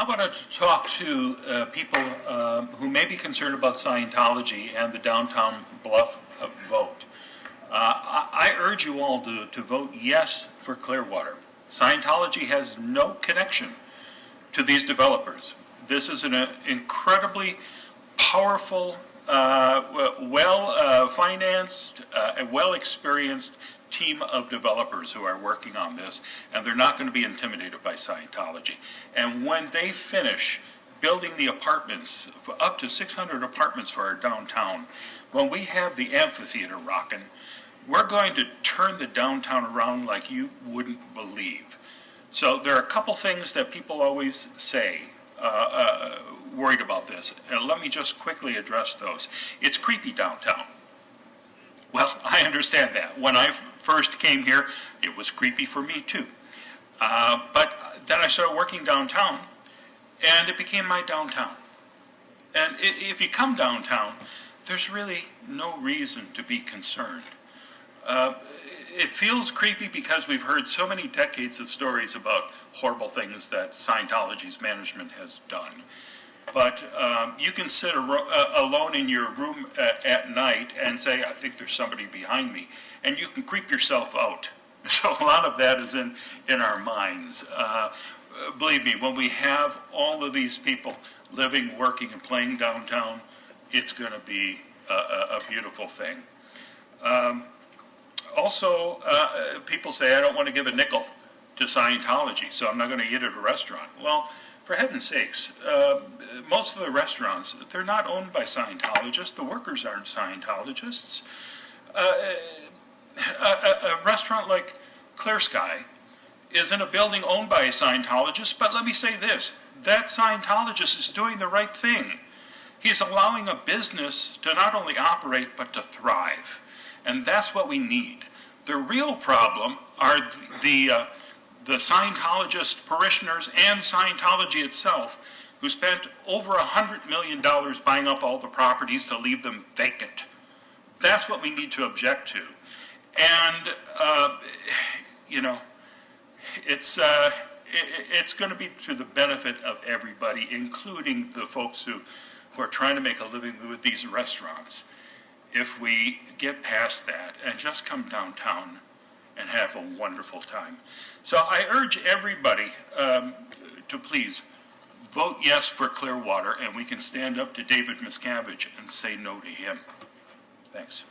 I want to talk to people who may be concerned about Scientology and the downtown Bluff vote. I urge you all to vote yes for Clearwater. Scientology has no connection to these developers. This is an incredibly powerful, well-financed, and well-experienced team of developers who are working on this, and they're not going to be intimidated by Scientology. And when they finish building the apartments, up to 600 apartments for our downtown, when we have the amphitheater rocking, we're going to turn the downtown around like you wouldn't believe. So there are a couple things that people always say worried about this, and let me just quickly address those. It's creepy downtown. Well, I understand that. When I first came here, it was creepy for me too. But then I started working downtown, and it became my downtown. And if you come downtown, there's really no reason to be concerned. It feels creepy because we've heard so many decades of stories about horrible things that Scientology's management has done. But you can sit alone in your room at night and say, I think there's somebody behind me. And you can creep yourself out. So a lot of that is in our minds. Believe me, when we have all of these people living, working, and playing downtown, it's going to be a beautiful thing. Also, people say, I don't want to give a nickel to Scientology, so I'm not going to eat at a restaurant. Well, for heaven's sakes, most of the restaurants, they're not owned by Scientologists. The workers aren't Scientologists. A restaurant like Clear Sky is in a building owned by a Scientologist, but let me say this, that Scientologist is doing the right thing. He's allowing a business to not only operate, but to thrive. And that's what we need. The real problem are the Scientologist parishioners and Scientology itself, who spent over $100 million buying up all the properties to leave them vacant. That's what we need to object to. And, you know, it's going to be to the benefit of everybody, including the folks who are trying to make a living with these restaurants, if we get past that and just come downtown and have a wonderful time. So I urge everybody to please vote yes for Clearwater, and we can stand up to David Miscavige and say no to him. Thanks.